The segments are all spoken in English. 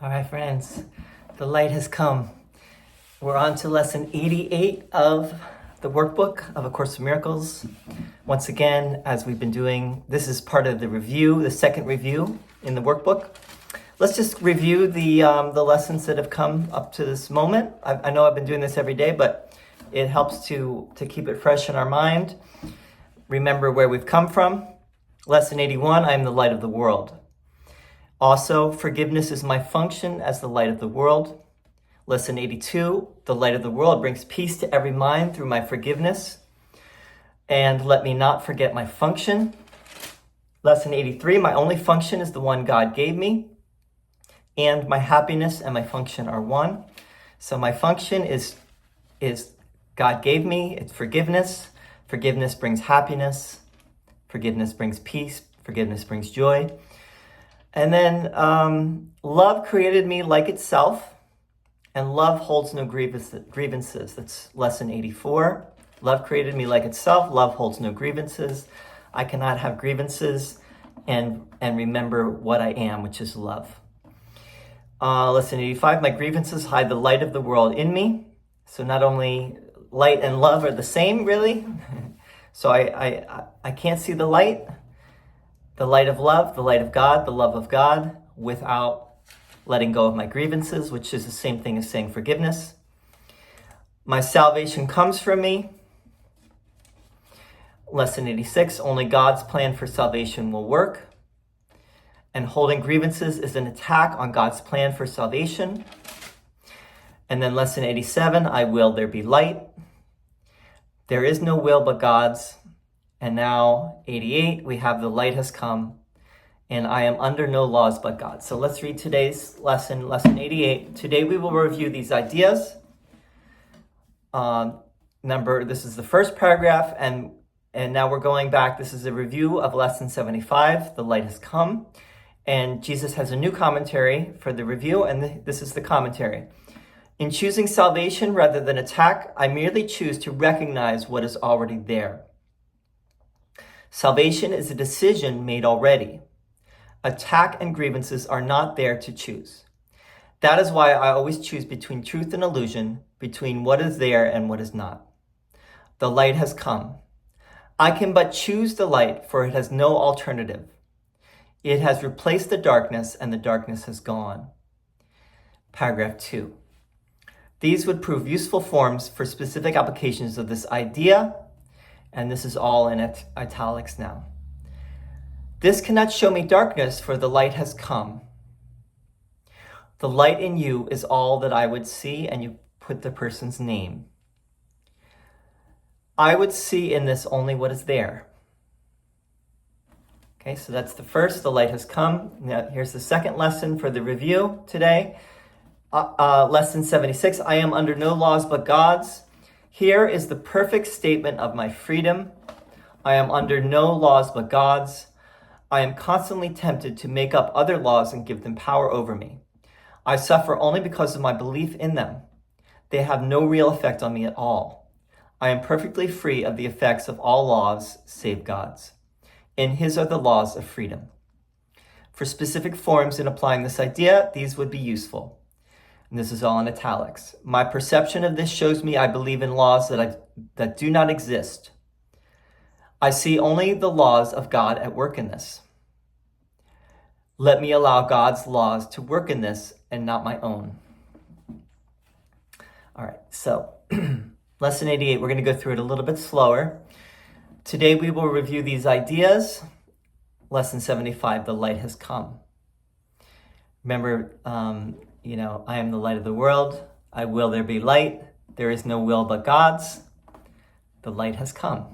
All right, friends, the light has come. We're on to lesson 88 of the workbook of A Course in Miracles. Once again, as we've been doing, this is part of the review, the second review in the workbook. Let's just review the lessons that have come up to this moment. I know I've been doing this every day, but it helps to keep it fresh in our mind. Remember where we've come from. Lesson 81, I am the light of the world. Also, forgiveness is my function as the light of the world. Lesson 82, the light of the world brings peace to every mind through my forgiveness. And let me not forget my function. Lesson 83, my only function is the one God gave me. And my happiness and my function are one. So my function is God gave me, it's forgiveness. Forgiveness brings happiness. Forgiveness brings peace. Forgiveness brings joy. And then love created me like itself, and love holds no grievances. That's lesson 84. Love created me like itself. Love holds no grievances. I cannot have grievances and remember what I am, which is love. Lesson 85, my grievances hide the light of the world in me. So not only light and love are the same, really. So I can't see the light of love, the light of God, the love of God, without letting go of my grievances, which is the same thing as saying forgiveness. My salvation comes from me. Lesson 86, only God's plan for salvation will work. And holding grievances is an attack on God's plan for salvation. And then lesson 87, I will there be light. There is no will but God's. And now 88, we have the light has come, and I am under no laws but God. So let's read today's lesson, lesson 88. Today we will review these ideas. Remember, this is the first paragraph, and now we're going back. This is a review of lesson 75, the light has come. And Jesus has a new commentary for the review, and this is the commentary. In choosing salvation rather than attack, I merely choose to recognize what is already there. Salvation is a decision made already. Attack and grievances are not there to choose. That is why I always choose between truth and illusion, between what is there and what is not. The light has come. I can but choose the light, for it has no alternative. It has replaced the darkness, and the darkness has gone. Paragraph 2. These would prove useful forms for specific applications of this idea, and this is all in italics now. This cannot show me darkness, for the light has come. The light in you is all that I would see, and you put the person's name. I would see in this only what is there. Okay, so that's the first, the light has come. Now here's the second lesson for the review today. Lesson 76, I am under no laws but God's. Here is the perfect statement of my freedom. I am under no laws but God's. I am constantly tempted to make up other laws and give them power over me. I suffer only because of my belief in them. They have no real effect on me at all. I am perfectly free of the effects of all laws save God's. In His are the laws of freedom. For specific forms in applying this idea, these would be useful. And this is all in italics. My perception of this shows me I believe in laws that do not exist. I see only the laws of God at work in this. Let me allow God's laws to work in this and not my own. All right, so lesson 88, we're going to go through it a little bit slower. Today we will review these ideas. Lesson 75, the light has come. Remember, I am the light of the world. I will there be light. There is no will but God's. The light has come.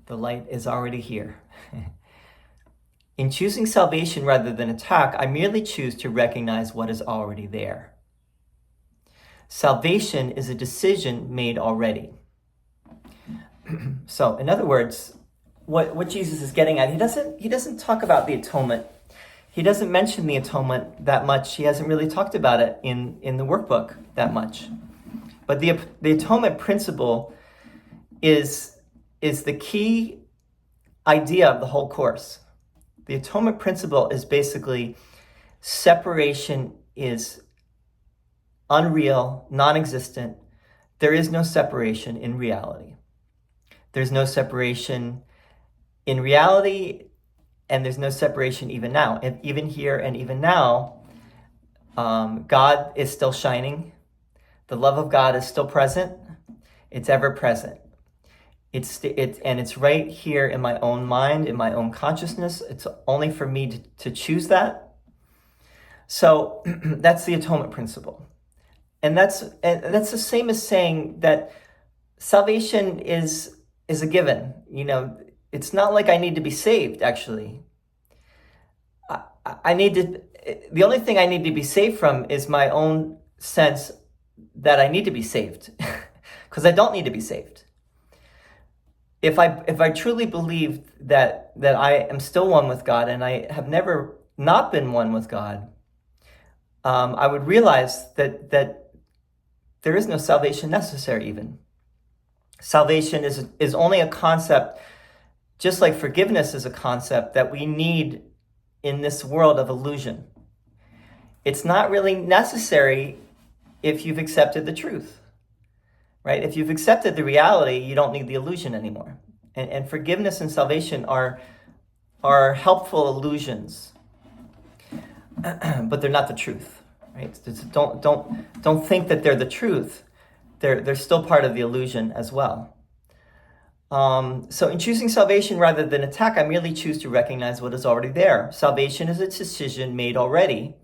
The light is already here. In choosing salvation rather than attack, I merely choose to recognize what is already there. Salvation is a decision made already. So, in other words, what Jesus is getting at, he doesn't talk about the atonement. He doesn't mention the atonement that much. He hasn't really talked about it in the workbook that much. But the atonement principle is the key idea of the whole course. The atonement principle is basically separation is unreal, non-existent. There is no separation in reality. There's no separation in reality, and there's no separation even now. And even here and even now, God is still shining. The love of God is still present. It's ever present. It's right here in my own mind, in my own consciousness. It's only for me to choose that. So that's the atonement principle. And that's the same as saying that salvation is a given. It's not like I need to be saved, actually. The only thing I need to be saved from is my own sense that I need to be saved, because I don't need to be saved. If I truly believed that I am still one with God, and I have never not been one with God, I would realize that there is no salvation necessary even. Salvation is only a concept, just like forgiveness is a concept that we need in this world of illusion. It's not really necessary if you've accepted the truth, right? If you've accepted the reality, you don't need the illusion anymore. And forgiveness and salvation are helpful illusions, but they're not the truth, right? Don't think that they're the truth. They're still part of the illusion as well. So in choosing salvation rather than attack, I merely choose to recognize what is already there. Salvation is a decision made already.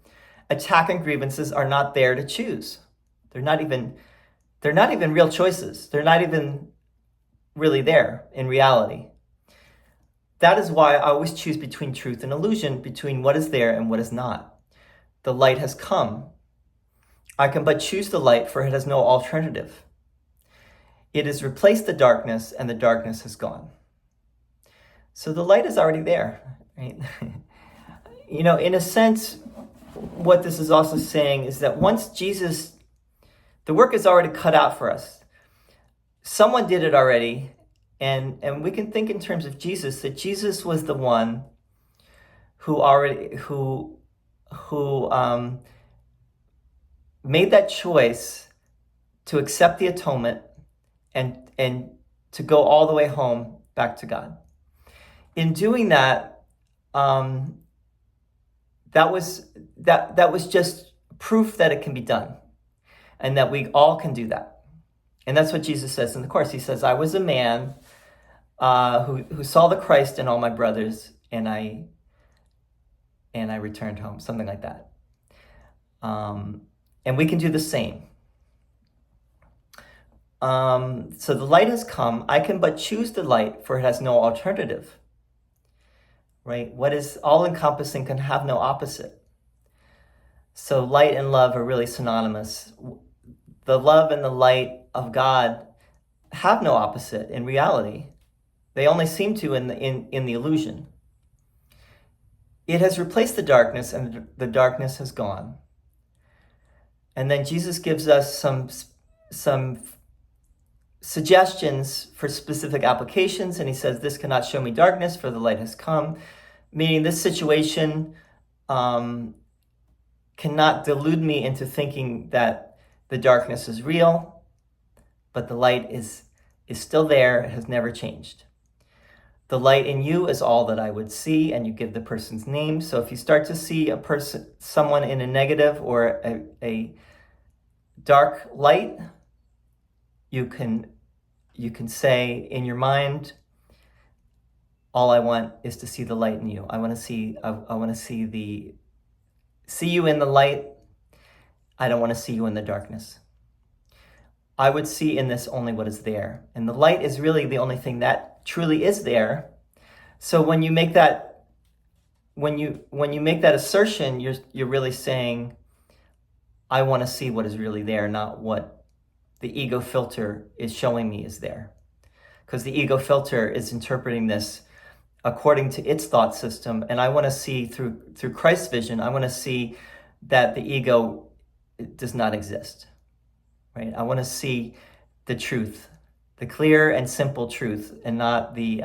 Attack and grievances are not there to choose. They're not even real choices. They're not even really there in reality. That is why I always choose between truth and illusion, between what is there and what is not. The light has come. I can but choose the light, for it has no alternative. It has replaced the darkness, and the darkness has gone. So the light is already there, right? In a sense, what this is also saying is that once Jesus, the work is already cut out for us. Someone did it already, and we can think in terms of Jesus, that Jesus was the one who made that choice to accept the atonement and to go all the way home back to God. In doing that, that was just proof that it can be done, and that we all can do that. And that's what Jesus says in the Course. He says, I was a man who saw the Christ in all my brothers, and I returned home, something like that. And we can do the same. So the light has come. I can but choose the light, for it has no alternative. Right? What is all-encompassing can have no opposite. So light and love are really synonymous. The love and the light of God have no opposite in reality. They only seem to in the illusion. It has replaced the darkness, and the darkness has gone. And then Jesus gives us some suggestions for specific applications, and he says, this cannot show me darkness, for the light has come. Meaning this situation cannot delude me into thinking that the darkness is real, but the light is still there. It has never changed. The light in you is all that I would see, and you give the person's name. So if you start to see someone in a negative or a dark light, you can say in your mind, all I want is to see the light in you. I want to see you in the light. I don't want to see you in the darkness. I would see in this only what is there. And the light is really the only thing that truly is there. So when you make that assertion, you're really saying, I want to see what is really there, not what the ego filter is showing me is there. Because the ego filter is interpreting this according to its thought system, and I want to see through Christ's vision. I want to see that the ego does not exist, right? I want to see the truth, the clear and simple truth, and not the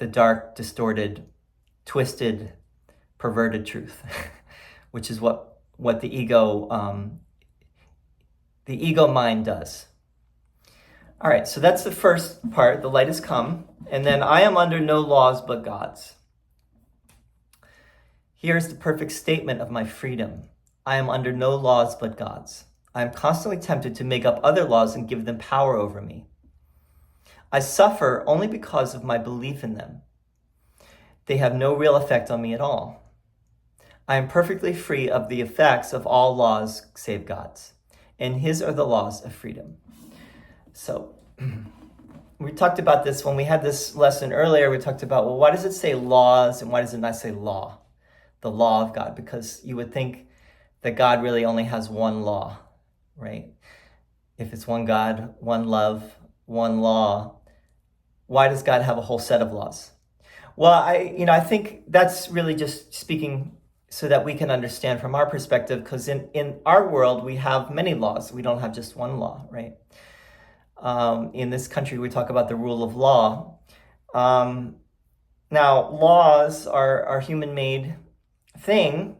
dark, distorted, twisted, perverted truth, which is what the ego mind does. All right, so that's the first part. The light has come, and then I am under no laws but God's. Here's the perfect statement of my freedom. I am under no laws but God's. I am constantly tempted to make up other laws and give them power over me. I suffer only because of my belief in them. They have no real effect on me at all. I am perfectly free of the effects of all laws save God's, and His are the laws of freedom. So we talked about this when we had this lesson earlier. We talked about, well, why does it say laws and why does it not say law? The law of God, because you would think that God really only has one law, right? If it's one God, one love, one law, why does God have a whole set of laws? Well, I think that's really just speaking so that we can understand from our perspective, because in our world, we have many laws. We don't have just one law, right? In this country, we talk about the rule of law. Now, laws are human-made thing,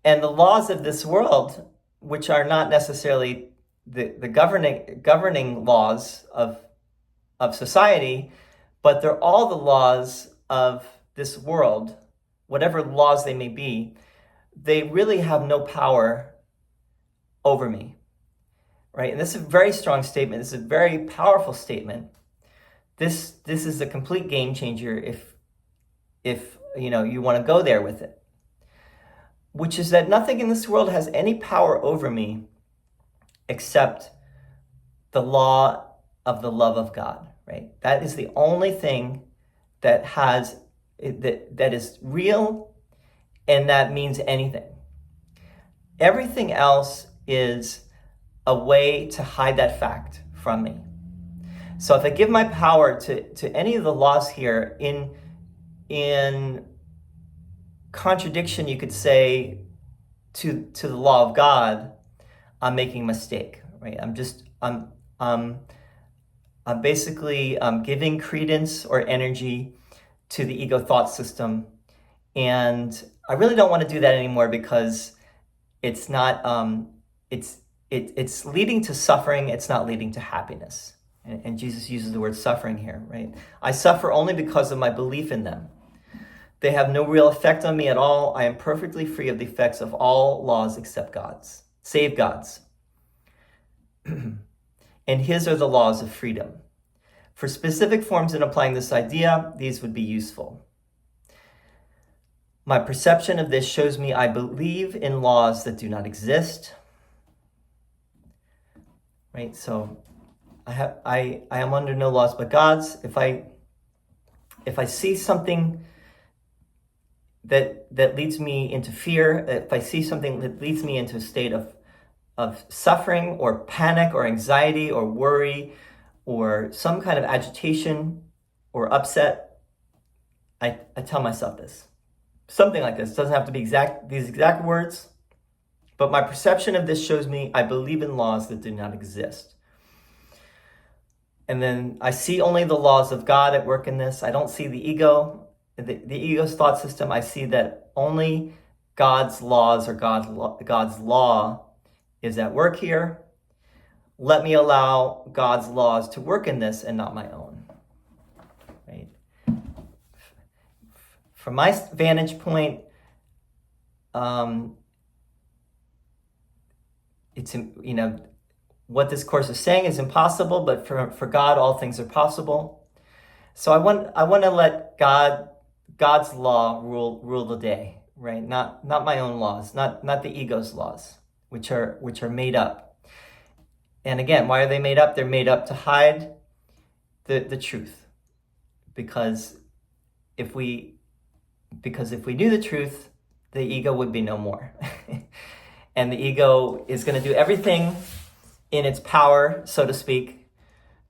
and the laws of this world, which are not necessarily the governing laws of society, but they're all the laws of this world, whatever laws they may be, they really have no power over me, right? And this is a very strong statement. This is a very powerful statement. This is a complete game changer if you want to go there with it, which is that nothing in this world has any power over me except the law of the love of God, right? That is the only thing that that is real and that means anything. Everything else is a way to hide that fact from me. So if I give my power to any of the laws here in contradiction, you could say, to the law of God, I'm making a mistake, right? I'm basically giving credence or energy to the ego thought system, and I really don't want to do that anymore because it's not. It's leading to suffering. It's not leading to happiness. And Jesus uses the word suffering here, right? I suffer only because of my belief in them. They have no real effect on me at all. I am perfectly free of the effects of all laws except God's, save God's. And His are the laws of freedom. For specific forms in applying this idea, these would be useful. My perception of this shows me I believe in laws that do not exist. Right? So I am under no laws but God's. If I see something that leads me into fear, if I see something that leads me into a state of suffering or panic or anxiety or worry or some kind of agitation or upset, I tell myself this. Something like this. It doesn't have to be these exact words, but my perception of this shows me I believe in laws that do not exist. And then I see only the laws of God at work in this. I don't see the ego, the ego's thought system. I see that only God's laws or God's law is at work here. Let me allow God's laws to work in this and not my own. Right? From my vantage point, it's, what this course is saying is impossible, but for God, all things are possible. So I want to let God's law rule the day, right? Not my own laws, not the ego's laws, which are made up. And again, why are they made up? They're made up to hide the truth. Because if we knew the truth, the ego would be no more. And the ego is going to do everything in its power, so to speak,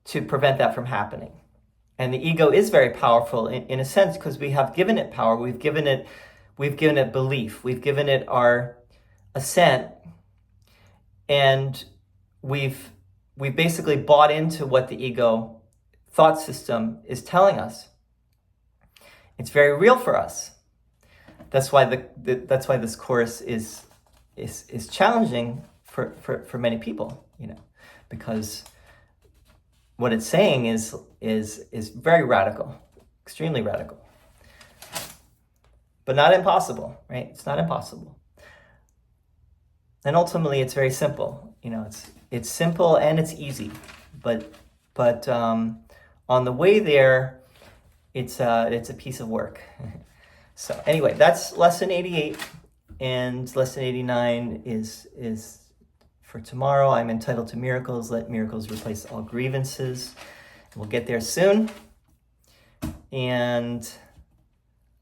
to prevent that from happening. And the ego is very powerful in a sense because we have given it power. We've given it belief. We've given it our assent. And we've basically bought into what the ego thought system is telling us. It's very real for us. That's why that's why this course is challenging for many people, because what it's saying is very radical, extremely radical, but not impossible, right? It's not impossible. And ultimately, it's very simple. It's simple and it's easy, but on the way there, it's a piece of work. So anyway, that's lesson 88, and lesson 89 is for tomorrow. I'm entitled to miracles. Let miracles replace all grievances. We'll get there soon. And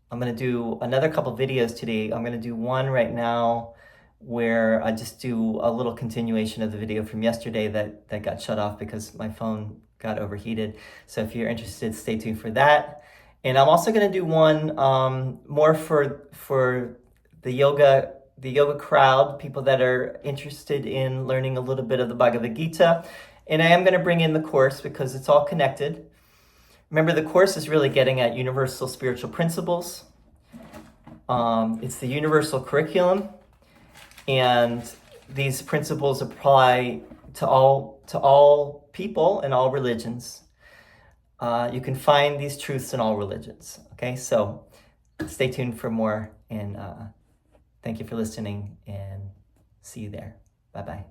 I'm going to do another couple videos today. I'm going to do one right now where I just do a little continuation of the video from yesterday that got shut off because my phone got overheated. So if you're interested, stay tuned for that. And I'm also going to do one more for the yoga crowd, people that are interested in learning a little bit of the Bhagavad Gita. And I am going to bring in the course because it's all connected. Remember, the course is really getting at universal spiritual principles. It's the universal curriculum, and these principles apply to all people and all religions. You can find these truths in all religions. Okay, so stay tuned for more, and thank you for listening, and see you there. Bye-bye.